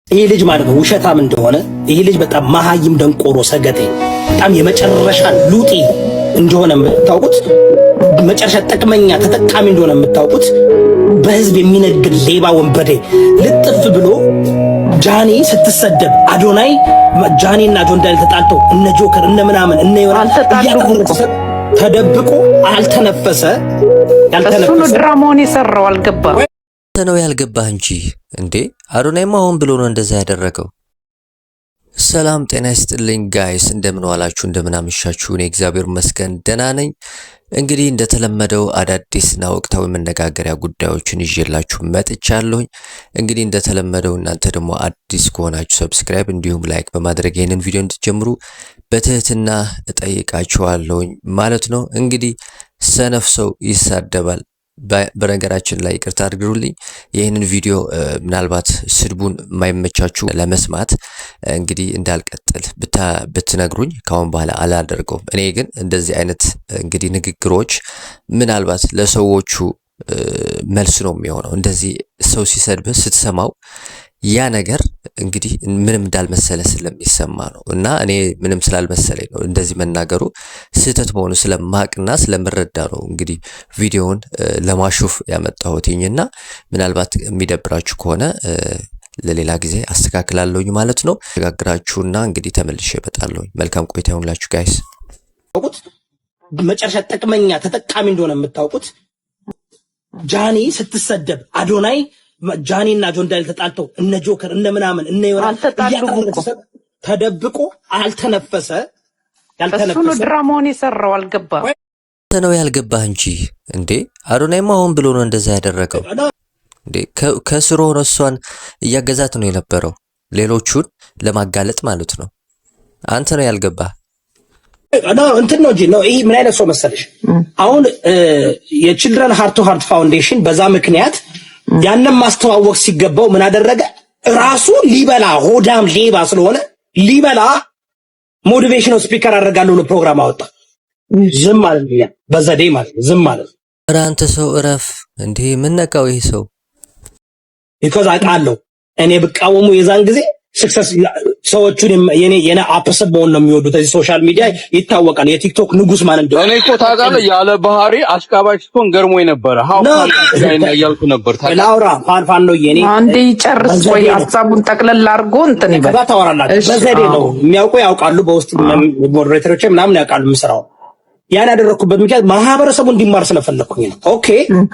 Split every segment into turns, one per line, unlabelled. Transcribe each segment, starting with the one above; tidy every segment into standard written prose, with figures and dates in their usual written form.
ይሄ ልጅ ማለት ነው ውሸታም እንደሆነ ይሄ ልጅ በጣም መሃይም ደንቆሮ ሰገጤ በጣም የመጨረሻ ሉጢ እንደሆነ የምታውቁት መጨረሻ ጥቅመኛ ተጠቃሚ እንደሆነ የምታውቁት በህዝብ የሚነግድ ሌባ ወንበዴ ልጥፍ ብሎ ጃኒ ስትሰደብ አዶናይ ጃኒና ጆን ዳንኤል ተጣልተው እነ ጆከር እነ ምናምን እነ ይወራል ተደብቆ አልተነፈሰ
እሱ ነው ድራማውን የሰራው አልገባ
ነው ያልገባህ እንጂ እንዴ አዶናይማ ሆን ብሎ ነው እንደዛ ያደረገው። ሰላም ጤና ይስጥልኝ ጋይስ፣ እንደምን ዋላችሁ እንደምን አመሻችሁ? እኔ እግዚአብሔር ይመስገን ደህና ነኝ። እንግዲህ እንደተለመደው አዳዲስና ወቅታዊ መነጋገሪያ ጉዳዮችን ይዤላችሁ መጥቻለሁ። እንግዲህ እንደተለመደው እናንተ ደግሞ አዲስ ከሆናችሁ ሰብስክራይብ እንዲሁም ላይክ በማድረግ ይሄንን ቪዲዮ እንድትጀምሩ በትህትና እጠይቃችኋለሁ ማለት ነው። እንግዲህ ሰነፍ ሰው ይሳደባል። በነገራችን ላይ ይቅርታ አድርጉልኝ። ይህንን ቪዲዮ ምናልባት ስድቡን የማይመቻችሁ ለመስማት እንግዲህ እንዳልቀጥል ብትነግሩኝ ካሁን በኋላ አላደርገውም። እኔ ግን እንደዚህ አይነት እንግዲህ ንግግሮች ምናልባት ለሰዎቹ መልስ ነው የሚሆነው። እንደዚህ ሰው ሲሰድብ ስትሰማው ያ ነገር እንግዲህ ምንም እንዳልመሰለ ስለሚሰማ ነው እና እኔ ምንም ስላልመሰለኝ ነው እንደዚህ መናገሩ ስህተት መሆኑ ስለማቅና ስለምረዳ ነው እንግዲህ ቪዲዮውን ለማሹፍ ያመጣሁትኝና ምናልባት የሚደብራችሁ ከሆነ ለሌላ ጊዜ አስተካክላለሁኝ ማለት ነው። ተጋግራችሁና እንግዲህ ተመልሼ እመጣለሁኝ። መልካም ቆይታ ይሁንላችሁ ጋይስ።
መጨረሻ ጥቅመኛ ተጠቃሚ እንደሆነ የምታውቁት ጃኒ ስትሰደብ አዶናይ ጃኒና ጆን ዳንኤል ተጣልተው እነ ጆከር እነ ምናምን እነ ይወራል ተደብቆ አልተነፈሰ
እሱ ነው ድራማውን የሰራው አልገባ
ነው ያልገባህ እንጂ እንዴ አዶናይማ ሆን ብሎ ነው እንደዛ ያደረገው። እንዴ ከስሩ ሆኖ እሷን እያገዛት ነው የነበረው ሌሎቹን ለማጋለጥ ማለት ነው። አንተ ነው ያልገባህ
እንትን ነው እንጂ ነው። ይሄ ምን አይነት ሰው መሰለሽ? አሁን የቺልድረን ሃርት ቱ ሃርት ፋውንዴሽን በዛ ምክንያት ያንን ማስተዋወቅ ሲገባው ምን አደረገ? ራሱ ሊበላ ሆዳም ሌባ ስለሆነ ሊበላ ሞቲቬሽናል ስፒከር አደርጋለሁ ብሎ ፕሮግራም አወጣ። ዝም ማለት ነው በዘዴ ማለት ነው። ዝም ማለት ነው።
ኧረ አንተ ሰው እረፍ እንዴ! ምን ነካው ይሄ ሰው?
because አውቃለሁ እኔ ብቃወሙ የዛን ጊዜ ሰክሰስ ሰዎቹን የኔ አፕሰብ መሆን ነው የሚወዱት። እዚህ ሶሻል ሚዲያ ይታወቃል የቲክቶክ ንጉስ ማን እንደሆነ።
እኔ እኮ ታውቃለህ ያለ ባህሪ አሽቃባጭ ስትሆን ገርሞኝ ነበር። ሀውካል ያያልኩ ነበር
ላውራ ፋን ነው የኔ
አንዴ ጨርስ ወይ ሐሳቡን ጠቅለል አድርጎ እንትን ይበል።
ከዛ ታወራላችሁ። በዘዴ ነው የሚያውቁ ያውቃሉ። በውስጥ ሞዴሬተሮች ምናምን ያውቃሉ የምሰራው። ያን ያደረኩበት ምክንያት ማህበረሰቡ እንዲማር ስለፈለኩኝ ነው። ኦኬ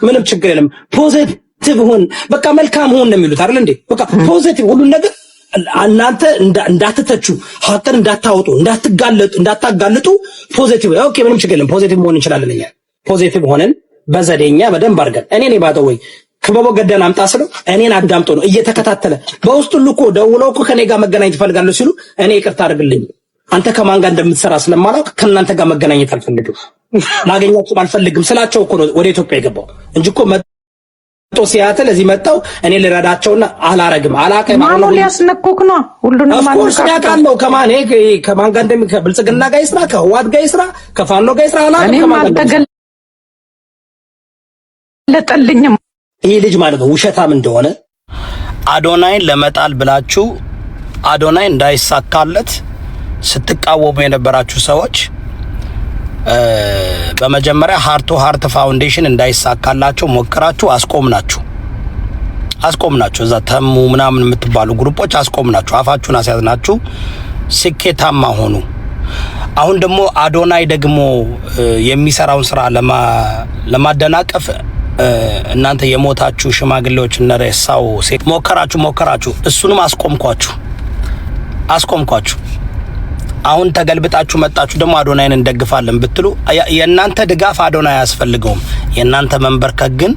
ምንም ችግር የለም። ፖዚቲቭ ሁን በቃ መልካም ሁን ነው የሚሉት አይደል እንዴ? በቃ ፖዚቲቭ ሁሉ ነገር እናንተ እንዳትተቹ ሀቅን እንዳታወጡ እንዳታጋልጡ ፖዚቲቭ ኦኬ ምንም ችግር የለም። ፖዚቲቭ መሆን እንችላለን። እኛ ፖዚቲቭ ሆነን በዘዴኛ በደንብ አድርገን እኔ ባጠው ወይ ክበቦ ገደል አምጣ ስለው እኔን አዳምጦ ነው እየተከታተለ በውስጡ ልኮ ደውለው እኮ ከኔ ጋር መገናኘት ይፈልጋሉ ሲሉ እኔ ይቅርታ አድርግልኝ አንተ ከማን ጋር እንደምትሰራ ስለማላውቅ ከእናንተ ጋር መገናኘት አልፈልግም ላገኛችሁ አልፈልግም ስላቸው እኮ ነው ወደ ኢትዮጵያ የገባው እንጂ እኮ ሲያተል እዚህ መጣው እኔ ልረዳቸውና አላረግም አላቀም
ማኑ ሊያስነኩክ ነው ሁሉንም
ማኑ ያቃለው ከማን ጋር ከብልጽግና ጋር ይስራ ከህዋት ጋር ይስራ ከፋኖ ጋር ይስራ አላቀም ከማን
ለጠልኝም
ይሄ ልጅ ማለት ነው ውሸታም እንደሆነ አዶናይን ለመጣል ብላችሁ አዶናይ እንዳይሳካለት ስትቃወሙ የነበራችሁ ሰዎች በመጀመሪያ ሃርት ቱ ሃርት ፋውንዴሽን እንዳይሳካላችሁ ሞክራችሁ አስቆምናችሁ እዛ ተሙ ምናምን የምትባሉ ግሩፖች አስቆምናችሁ አፋችሁን አስያዝናችሁ ስኬታማ ሆኑ። አሁን ደግሞ አዶናይ ደግሞ የሚሰራውን ስራ ለማደናቀፍ እናንተ የሞታችሁ ሽማግሌዎች እነ ሬሳው ሞከራችሁ እሱንም አስቆምኳችሁ። አሁን ተገልብጣችሁ መጣችሁ ደግሞ አዶናይን እንደግፋለን ብትሉ የእናንተ ድጋፍ አዶናይ አያስፈልገውም። የእናንተ መንበርከክ ግን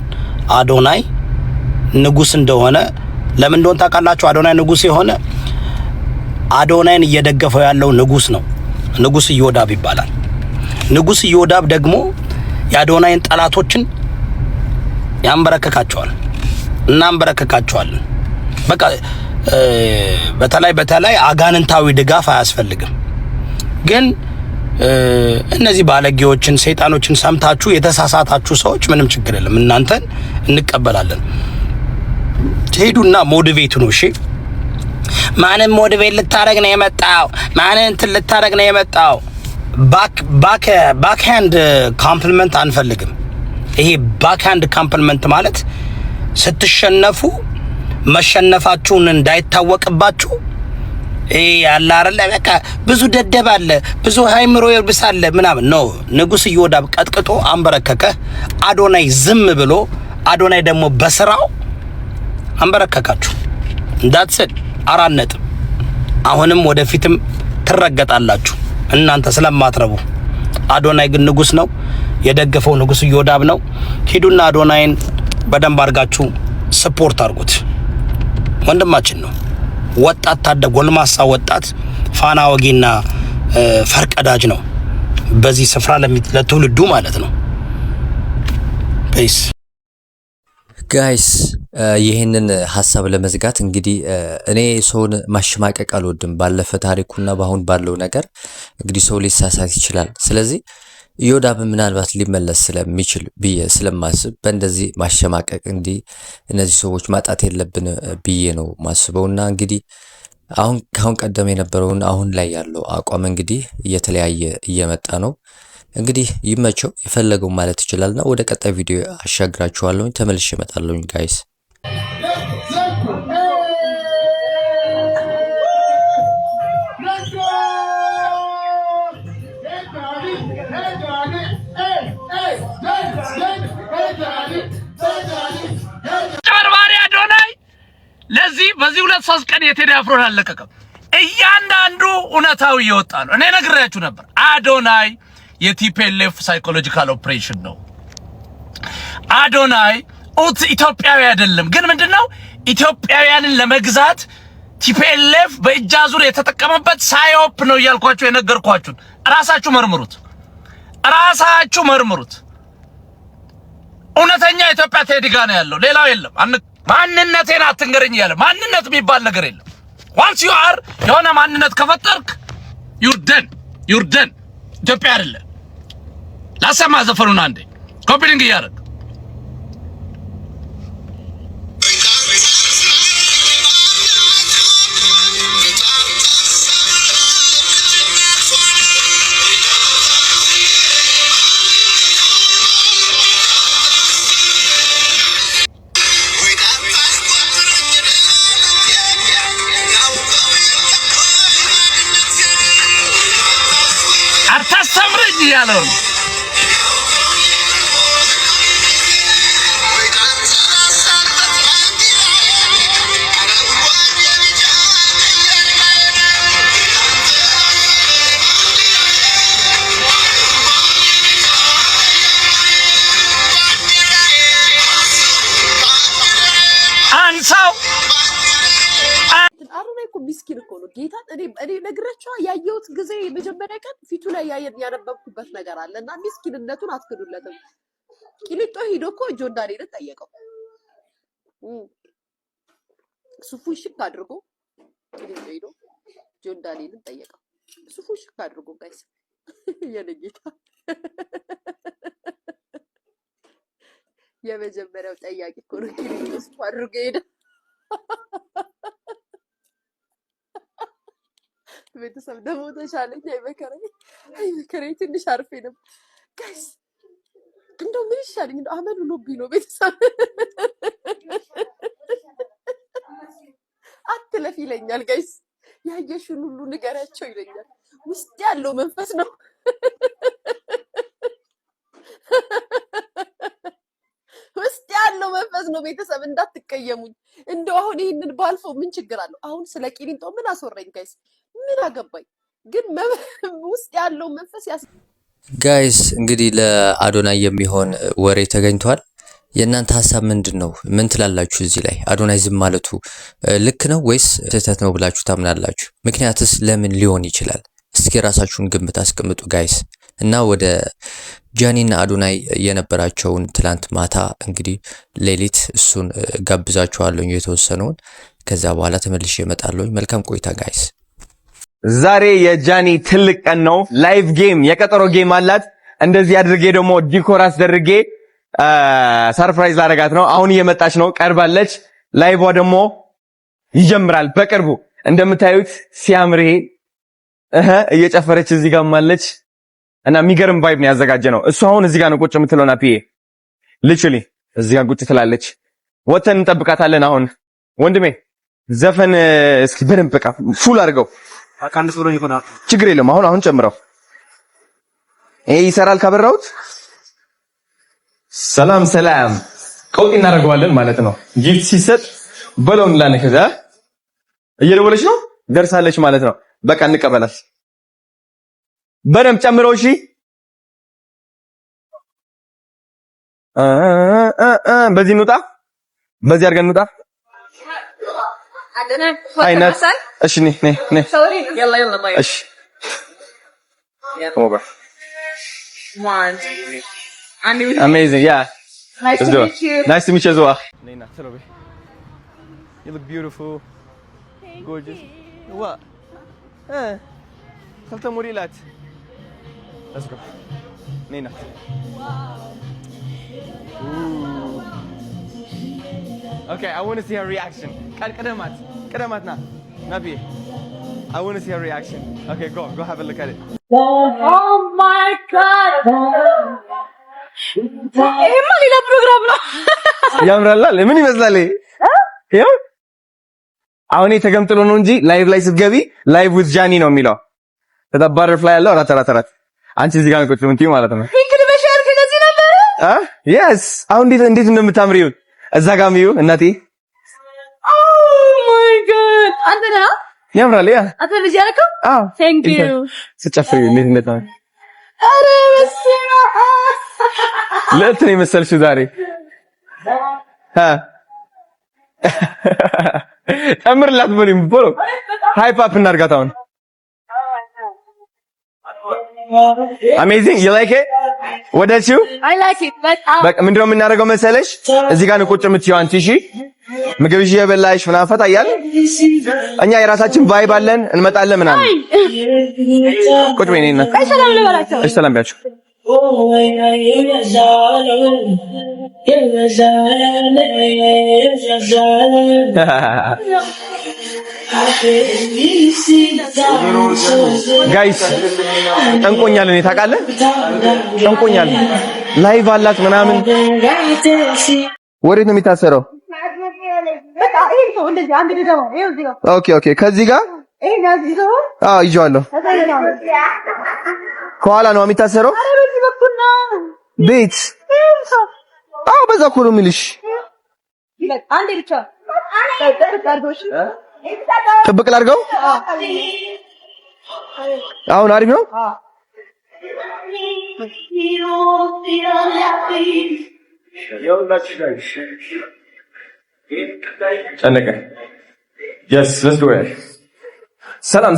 አዶናይ ንጉስ እንደሆነ ለምን እንደሆነ ታውቃላችሁ? አዶናይ ንጉስ የሆነ አዶናይን እየደገፈው ያለው ንጉስ ነው። ንጉስ ኢዮዳብ ይባላል። ንጉስ ኢዮዳብ ደግሞ የአዶናይን ጠላቶችን እናንበረከካቸዋለን። በቃ በተለይ አጋንንታዊ ድጋፍ አያስፈልግም። ግን እነዚህ ባለጌዎችን ሰይጣኖችን ሰምታችሁ የተሳሳታችሁ ሰዎች ምንም ችግር የለም፣ እናንተን እንቀበላለን። ሄዱና ሞቲቬት ነው። እሺ ማንን ሞቲቬት ልታረግ ነው የመጣው? ማንን እንትን ልታረግ ነው የመጣው? ባክሃንድ ኮምፕሊመንት አንፈልግም። ይሄ ባክሃንድ ኮምፕሊመንት ማለት ስትሸነፉ መሸነፋችሁን እንዳይታወቅባችሁ ያለ አይደለ በቃ ብዙ ደደብ አለ፣ ብዙ ሃይምሮ ይብሳል ምናምን ነው። ንጉስ ኢዮዳብ ቀጥቅጦ አንበረከከ። አዶናይ ዝም ብሎ አዶናይ ደግሞ በስራው አንበረከካችሁ። እንዳትሰድ 4 ነጥብ። አሁንም ወደፊትም ትረገጣላችሁ እናንተ ስለማትረቡ። አዶናይ ግን ንጉስ ነው፣ የደገፈው ንጉስ ኢዮዳብ ነው። ሂዱና አዶናይን በደንብ አድርጋችሁ ሰፖርት አድርጉት። ወንድማችን ነው። ወጣት ታደገ ጎልማሳ ወጣት ፋና ወጊና ፈርቀዳጅ ነው። በዚህ ስፍራ ለትውልዱ ማለት ነው። ፔስ
ጋይስ ይህንን ሀሳብ ለመዝጋት እንግዲህ እኔ ሰውን ማሸማቀቅ አልወድም። ባለፈ ታሪኩና በአሁን ባለው ነገር እንግዲህ ሰው ሊሳሳት ይችላል። ስለዚህ ኢዮዳብ ምናልባት ሊመለስ ስለሚችል ብዬ ስለማስብ በእንደዚህ ማሸማቀቅ እንዲህ እነዚህ ሰዎች ማጣት የለብን ብዬ ነው ማስበውና እንግዲህ ካሁን ቀደም የነበረውን አሁን ላይ ያለው አቋም እንግዲህ እየተለያየ እየመጣ ነው። እንግዲህ ይመቸው የፈለገው ማለት ይችላልና ወደ ቀጣይ ቪዲዮ አሻግራችኋለሁ። ተመልሼ እመጣለሁ ጋይስ።
ጨርባሪ አዶናይ ለዚህ በዚህ 2-3 ቀን የቴዲ አፍሮን አለቀቀም። እያንዳንዱ እውነታው እየወጣ ነው። እኔ ነግሬያችሁ ነበር። አዶናይ የቲፒኤልኤፍ ሳይኮሎጂካል ኦፕሬሽን ነው። አዶናይ ኢትዮጵያዊ አይደለም። ግን ምንድነው ኢትዮጵያውያንን ለመግዛት ቲፒኤልኤፍ በእጃዙር የተጠቀመበት ሳይኦፕ ነው እያልኳችሁ የነገርኳችሁን ራሳችሁ መርምሩት። እውነተኛ ኢትዮጵያ ቴዲ ጋር ነው ያለው፣ ሌላው የለም። ማንነቴን አትንገረኝ ያለ ማንነት የሚባል ነገር የለም። once you are የሆነ ማንነት ከፈጠርክ you're done ኢትዮጵያ አይደለም። ላሰማ ዘፈኑን አንዴ ኮፒሊንግ እያደረግ አታስተምረኝ ያለው አንሳው
ሚስኪን እኮ ነው ጌታ። እኔ ነግራችሁ ያየሁት ጊዜ መጀመሪያ ቀን ፊቱ ላይ ያነበብኩበት ነገር አለና ሚስኪንነቱን አትክዱለትም። ቂሊጦ ሄዶ እኮ ጆን ዳንኤልን ጠየቀው። ሱፉን ሽክ አድርጎ ቂሊጦ ሄዶ ጆን ዳንኤልን ጠየቀው። ሱፉን ሽክ አድርጎ ጋይስ የኔ ጌታ የመጀመሪያው ጠያቂ እኮ ነው። ቂሊጦ ሱፍ አድርጎ ሄደ። ቤተሰብ ደግሞ ተሻለኝ። አይመከረኝ ትንሽ አርፌ ነበር ጋይስ። እንደው ምን ይሻለኝ? እንደው አመሉ ሆኖብኝ ነው ቤተሰብ። አትለፍ ይለኛል ጋይስ። ያየሽውን ሁሉ ንገሪያቸው ይለኛል። ውስጥ ያለው መንፈስ ነው። ውስጥ ያለው መንፈስ ነው ቤተሰብ። እንዳትቀየሙኝ። እንደው አሁን ይሄንን ባልፈው ምን ችግር አለው? አሁን ስለ ቂሊንጦ ምን አስወራኝ ጋይስ? ምን አገባኝ? ግን ውስጥ ያለው መንፈስ
ጋይስ እንግዲህ ለአዶናይ የሚሆን ወሬ ተገኝቷል። የእናንተ ሀሳብ ምንድን ነው? ምን ትላላችሁ? እዚህ ላይ አዶናይ ዝም ማለቱ ልክ ነው ወይስ ስህተት ነው ብላችሁ ታምናላችሁ? ምክንያቱስ ለምን ሊሆን ይችላል? እስኪ ራሳችሁን ግምት አስቀምጡ ጋይስ። እና ወደ ጃኒና አዶናይ የነበራቸውን ትላንት ማታ እንግዲህ ሌሊት እሱን ጋብዛችኋለሁ የተወሰነውን። ከዛ በኋላ ተመልሼ እመጣለሁ። መልካም ቆይታ ጋይስ።
ዛሬ የጃኒ ትልቅ ቀን ነው። ላይቭ ጌም የቀጠሮ ጌም አላት። እንደዚህ አድርጌ ደግሞ ዲኮር አስደርጌ ሰርፕራይዝ አደረጋት ነው። አሁን እየመጣች ነው፣ ቀርባለች። ላይቭዋ ደግሞ ይጀምራል በቅርቡ እንደምታዩት ሲያምር እየጨፈረች እዚህ ጋር ማለች እና የሚገርም ቫይብ ነው ያዘጋጀነው። እሱ አሁን እዚህ ጋር ነው ቁጭ የምትለው ናፒ ሊትራሊ እዚህ ጋር ቁጭ ትላለች። ወተን እንጠብቃታለን። አሁን ወንድሜ ዘፈን እስኪ በደንብ በቃ ፉል አድርገው አቃንስ ብሎ ይሆናል። ችግር የለም። አሁን ጨምረው ይሰራል ካበራውት። ሰላም ቀውጢ እናደርገዋለን ማለት ነው። ጊፍት ሲሰጥ በለውን ላነከዛ እየደወለች ነው ደርሳለች ማለት ነው። በቃ እንቀበላት። በደንብ ጨምረው እሺ። በዚህ እንውጣ፣ በዚህ አድርገን እንውጣ። አይነት እሺ ነይ እሺ amazing yeah nice to meet you as well. Nina, tell me. You look beautiful. Gorgeous. What? Salta murilat. Let's go. Nina. Wow. Ooh. Okay, I want to see her reaction. Kadamat na. Nabi. I want to see her reaction. Okay, go have a look at it.
Oh my god. ሌላ ፕሮግራም ነው።
ያምራል። ምን ይመስላል? ይሄው አሁን ተገምጥሎ ነው እንጂ ላይቭ ላይ ስትገቢ ላይቭ ዊዝ ጃኒ ነው የሚለው። ተዳ ባተርፍላይ ያለው አራት አንቺ እዚህ ጋር ቁጭ ምንት ማለት ነው።
ፒንክ በሻር ከዚህ ነበር
yes አሁን እንዴት እንደምታምሪው እዛ ጋር ሚዩ እናቴ።
oh my god አንተና
ያምራል። ያ
አንተ ልጅ ያልከው thank you
ስጨፍሪ እንዴት እንደታው
አረ በስመ አብ
ለእንትን የመሰልሽው ዛሬ ጨምርላት በሉኝ ብሎ ሃይፕ አፕ እናድርጋት አሁን። amazing you like it what does you
I like it but
በቃ ምንድነው የምናደርገው መሰለሽ እዚህ ጋር ነው ቁጭ የምትይው አንቺ እሺ ምግብሽ እየበላሽ ምናምን ፈታ እያለ እኛ የራሳችን ቫይብ አለን እንመጣለን ምናምን ቁጭ በይ ነይና
ሰላም ልበላቸው
እሺ ሰላም ቢያችሁ ጋይስ ጠንቆኛል እኔ ታውቃለህ ጠንቆኛል ላይቭ አላት ምናምን ወሬት ነው የሚታሰረው ኦኬ ከዚህ ጋር ይዤዋለሁ ከኋላ ነው የሚታሰረው ቤት በዛ እኮ ነው የሚልሽ
አንዴ ብቻ
ጥብቅ ላድርገው አሁን አሪፍ ነው ጨነቀ yes let's do it ሰላም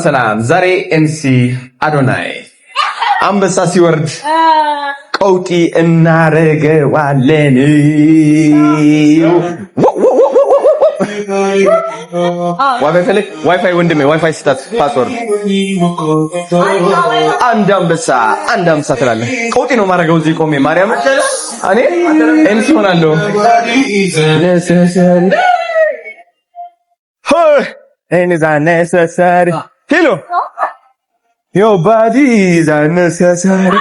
ዛሬ ኤምሲ አዶናይ አንበሳ ሲወርድ ቀውጢ እናረገዋለን ዋይፋይ ወንድሜ ዋይፋይ ስታት ፓስወርድ አንድ አንበሳ ትላለህ ቀውጢ ነው ማረገው እዚህ ቆሜ ማርያም እኔ ኤምሲ ሆናለሁ and is unnecessary hello your body is unnecessary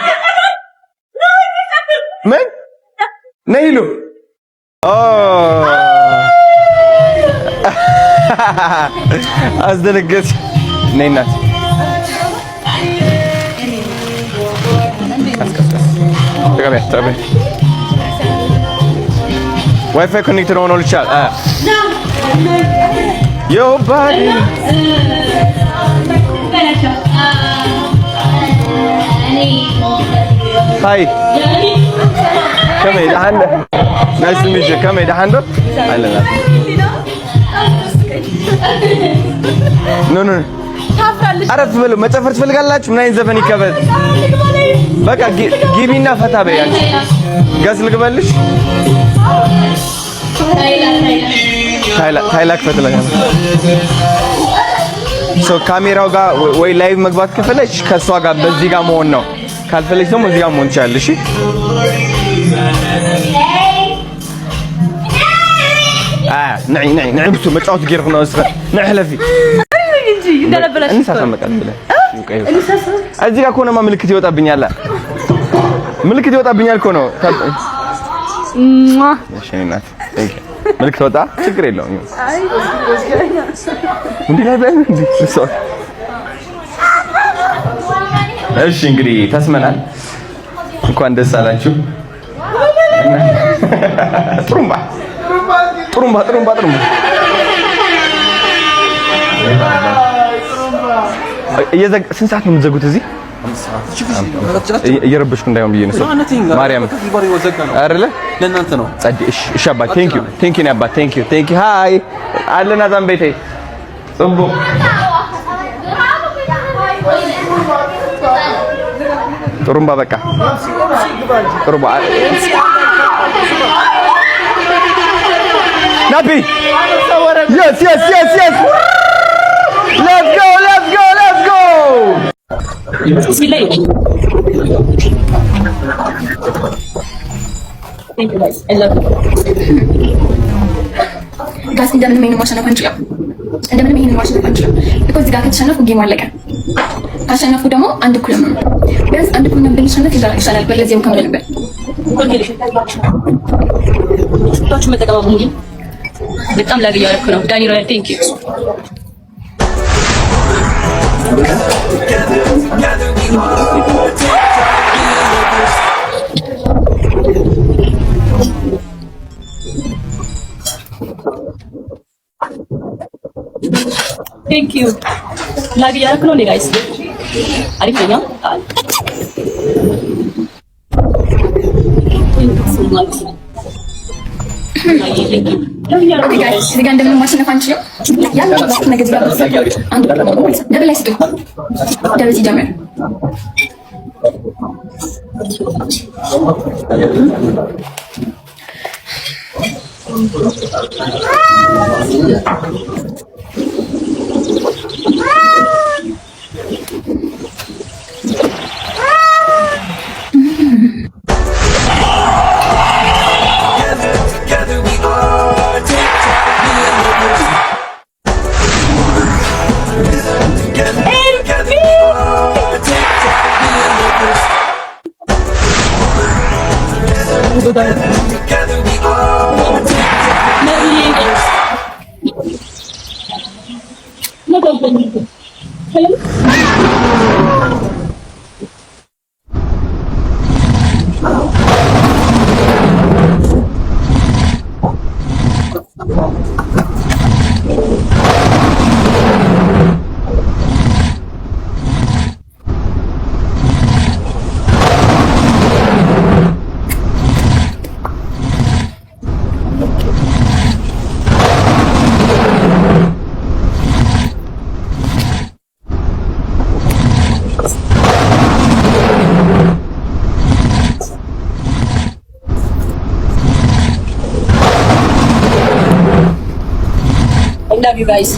man Nailu አስደነገጥ ነይ እናት ተቀበል ዋይፋይ ኮኔክተር ሆኖ ልቻል your body hi come here hand nice to meet you come here hand I love that no አረፍ በሉ መጨፈር ትፈልጋላችሁ ምን አይነት ዘፈን ይከፈት በቃ ግቢና ፈታ በያች ጋዝ ልግበልሽ ታይላክ ፈትለኛ ካሜራው ጋር ወይ ላይቭ መግባት ከፈለች ከሷ ጋር በዚህ ጋር መሆን ነው ካልፈለች ደግሞ እዚህ ጋር መሆን ትችላለሽ ነይ ብሱ መጫወት ገይርኩ ነው እስከ ነይ ህለፊ
እንደነበረሽ
እንሳሳመቃለን ብለህ እዚህ ጋር ከሆነማ ምልክት ይወጣብኛል። ምልክት ይወጣብኛል እኮ ነው። እሺ እናት ምልክት ወጣ፣ ችግር የለውም። እንዴ ላይ በል እንዴ ሰው። እሺ እንግዲህ ተስመናል። እንኳን ደስ አላችሁ። ጥሩምባ ጥሩምባ ጥሩምባ ጥሩምባ ስንት ሰዓት ነው የምትዘጉት እዚህ? እየረበሽኩ እንዳይሆን ብዬ ነው። ማርያም አይደለ ለእናንተ ነው። ጸድ እሺ አባት ቴንክ ዩ ነው አባት ቴንክ ዩ ሃይ አለና ዛምቤቴ ጽምቦ ጥሩምባ በቃ ጥሩምባ ናፒ yes let's go
Bismillah. Thank you guys. I love you. Guys, እንደምን ነው ማሸነፍ አንችልም። እንደምን ነው ማሸነፍ አንችልም። because ጋር ከተሸነፉ ጌም አለቀ። ካሸነፉ ደግሞ አንድ እኩል ነው። ቢያንስ አንድ እኩል ነው ብንሸነፍ ይሻላል። በለዚያም ከመለበት ታችሁ መጠቀም ሙሉ በጣም ላግ ያረኩ ነው። ዳኒ ሮያል ቴንክ ዩ Thank you. Lagi jarak lo nih guys. Arif nanya. Oke guys, dengan dengan masih nafas ya. Ya, nak juga besar. Anda double S tu. Double si jammer. Together we are I love you guys.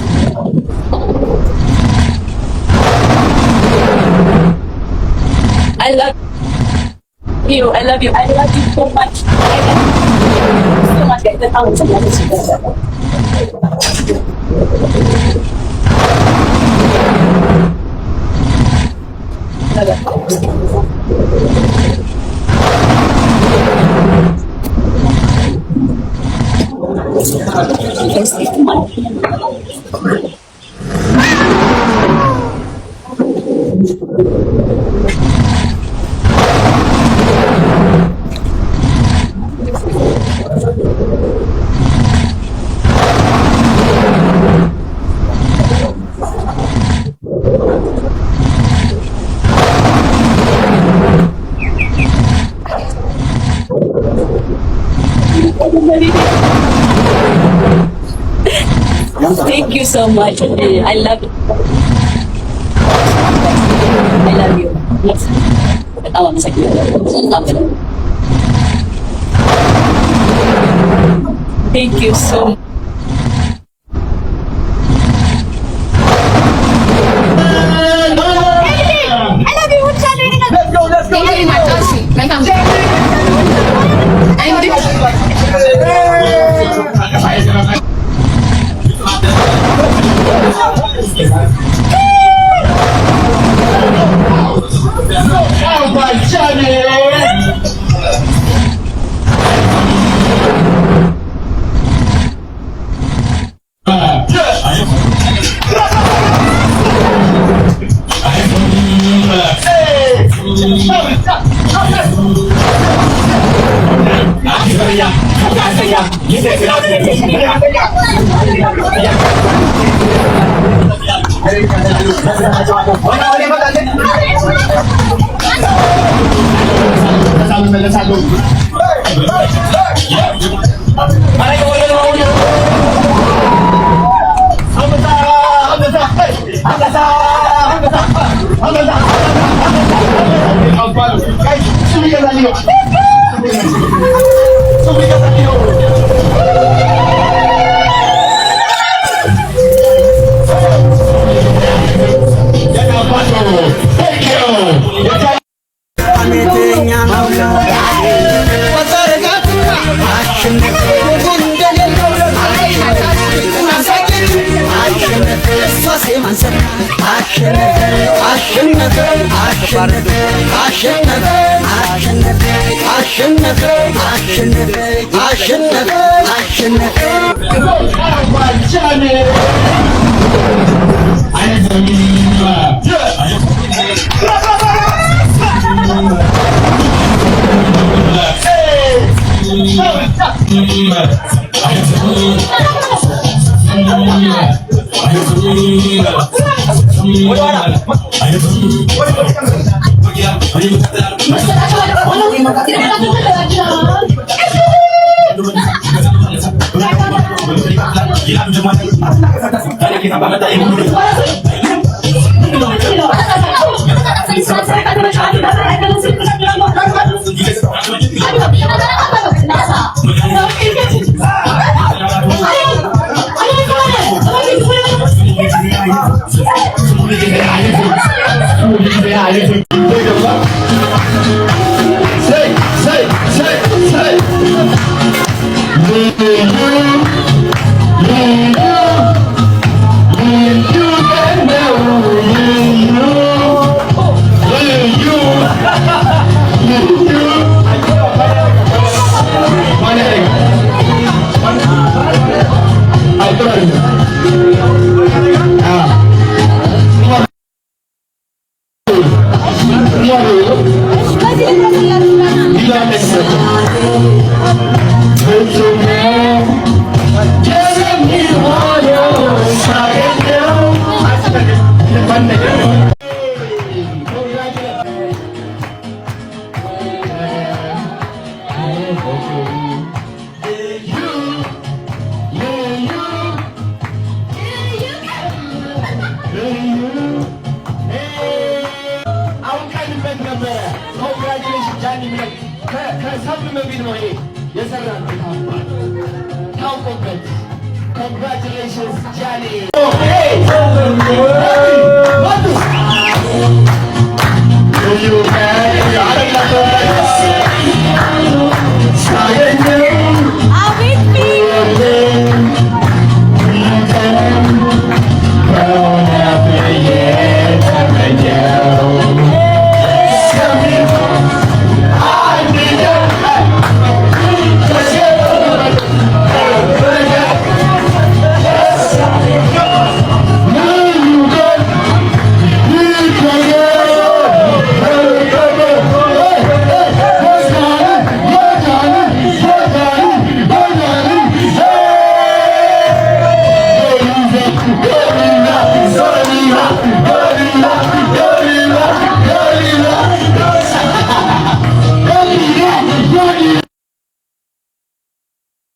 I love you. I love you. I love you so much. I love you so much, guys. I love Thank you so much. I love you. I love you. Ketawa masa kita. Thank you so much. I love you. Let's go. Thank you very much. Welcome. I'm
Congratulations, Johnny.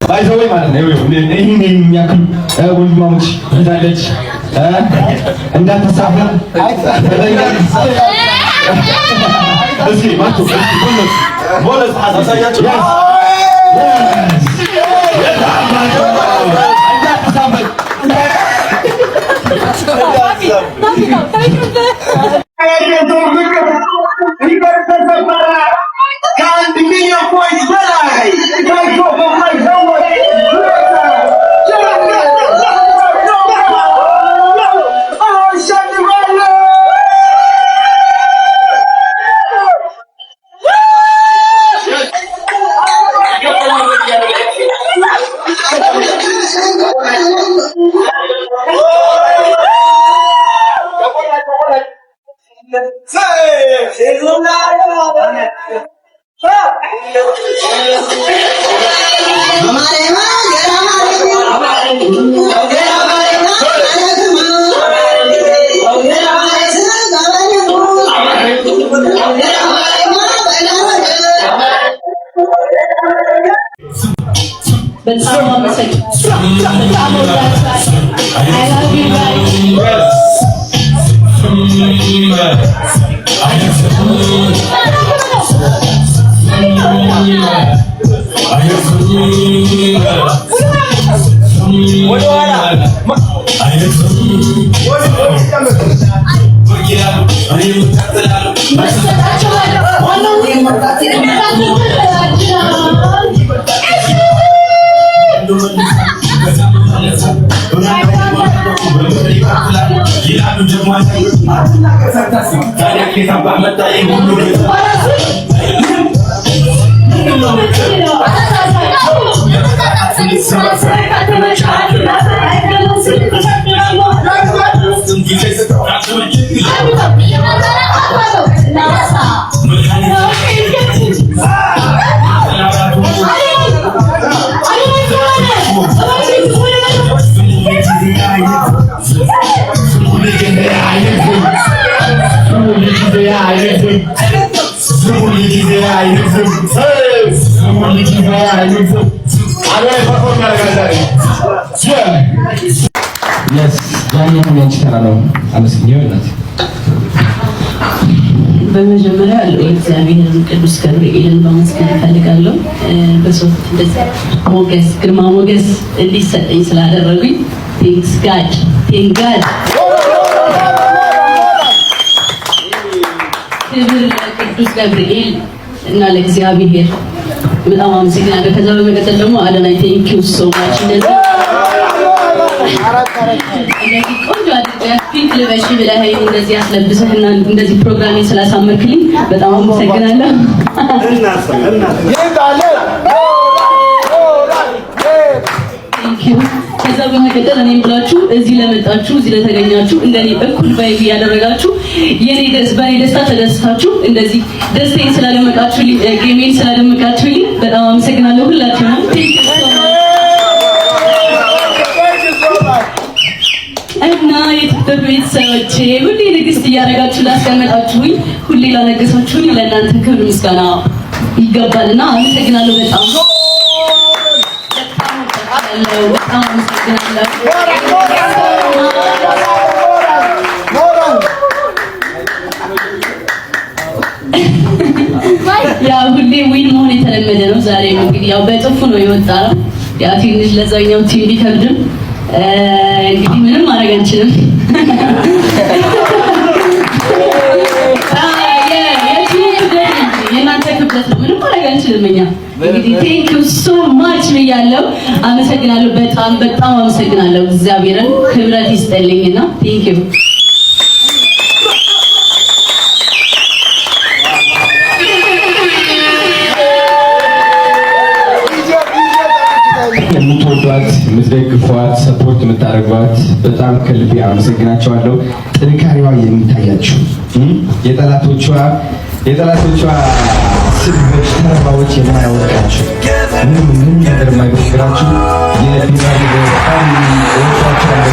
ባይዘወይ ማለት ነው። ይሄን የሚያክል ወንድማሞች እንዳለች እንዳትሳፈር እስኪ ማቱ ቦነስ አሳያችሁ ከአንድ ሚሊዮን ፖይንት በላይ
हमारे
በጣም አመሰግናለሁ። በጣም ወዳችኋለሁ። I love you guys.
በመጀመሪያ እግዚአብሔርን ቅዱስ ገብርኤልን ማመስገን እፈልጋለሁ። በሶስት እንደዚህ ሞገስ ግርማ ሞገስ እንዲሰጠኝ ስላደረጉኝ ቴንክስ ጋድ ክብር ለቅዱስ ገብርኤል እና ለእግዚአብሔር በጣም አመሰግናለሁ። ከዛ በመቀጠል ደግሞ አዶናይ ቴንክ ዩ ሶ ማች እንደዚህ ቆንጆ አድርገህ ፒንክ ልበሽ ብለኸኝ እንደዚህ አስለብሰህና እንደዚህ ፕሮግራሜን ስላሳመርክልኝ በጣም አመሰግናለሁ። ከዛ በመቀጠል እኔም ብላችሁ እዚህ ለመጣችሁ እዚህ ለተገኛችሁ እንደኔ እኩል ቫይብ ያደረጋችሁ በኔ ደስታ ተደስታችሁ እንደዚህ ደስታዬን ስላደመቃችሁልኝ ጌሜን ስላደመቃችሁልኝ በጣም አመሰግናለሁ ሁላችሁንም። እና የቲክቶክ ቤተሰቦቼ ሁሌ ንግስት እያደረጋችሁ ላስቀመጣችሁኝ ሁሌ ላነገሳችሁኝ ለእናንተ ክብር ምስጋና ይገባልና አመሰግናለሁ። በጣም ያው ሁሌ ዊን መሆን የተለመደ ነው። ዛሬም እንግዲህ ያው በጥፉ ነው የወጣው። ያው ትንሽ ለዛኛው ቲም ቢከብድም እንግዲህ ምንም ማድረግ አንችልም። የእናንተ ክብደት ነው፣ ምንም ማድረግ አንችልም። እኛ እንግዲህ ቴንክ ዩ ሶ ማች ብያለሁ። አመሰግናለሁ። በጣም አመሰግናለሁ። እግዚአብሔርን ክብረት ይስጠልኝና ቴንክ ዩ።
የምትወዷት የምትደግፏት ሰፖርት የምታደርጓት በጣም ከልቤ አመሰግናቸዋለሁ። ጥንካሬዋ የሚታያችሁ የጠላቶቿ ስድቦች፣ ተረባዎች የማያወቃችሁ ምንም ነገር የማይበግራችሁ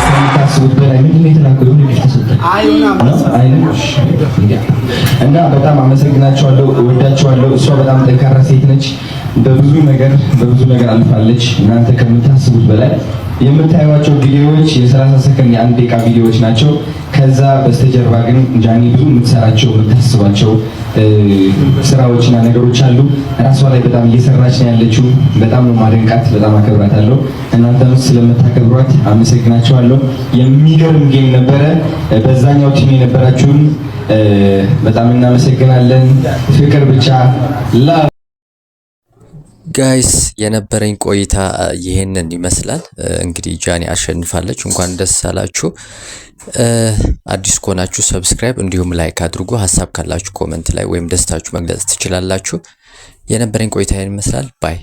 ከምታስቡት በላይ ምንድን ነው የተናገረው? እና በጣም አመሰግናቸዋለሁ፣ እወዳቸዋለሁ። እሷ በጣም ጠንካራ ሴት ነች። በብዙ ነገር አልፋለች። እናንተ ከምታስቡት በላይ የምታዩዋቸው ቪዲዮዎች የ30 ሰከንድ የ1 ደቂቃ ቪዲዮዎች ናቸው። ከዛ በስተጀርባ ግን ጃኒ ብዙ የምትሰራቸው የምታስባቸው ስራዎችና ነገሮች አሉ። ራሷ ላይ በጣም እየሰራች ነው ያለችው። በጣም ነው ማደንቃት፣ በጣም አከብራታለሁ። እናንተም ስለምታከብሯት አመሰግናቸዋለሁ። የሚገርም ጌም ነበረ። በዛኛው ቲም የነበራችሁን በጣም እናመሰግናለን። ፍቅር ብቻ
ጋይስ የነበረኝ ቆይታ ይሄንን ይመስላል። እንግዲህ ጃኒ አሸንፋለች። እንኳን ደስ አላችሁ። አዲስ ከሆናችሁ ሰብስክራይብ እንዲሁም ላይክ አድርጉ። ሀሳብ ካላችሁ ኮመንት ላይ ወይም ደስታችሁ መግለጽ ትችላላችሁ። የነበረኝ ቆይታ ይሄን ይመስላል። ባይ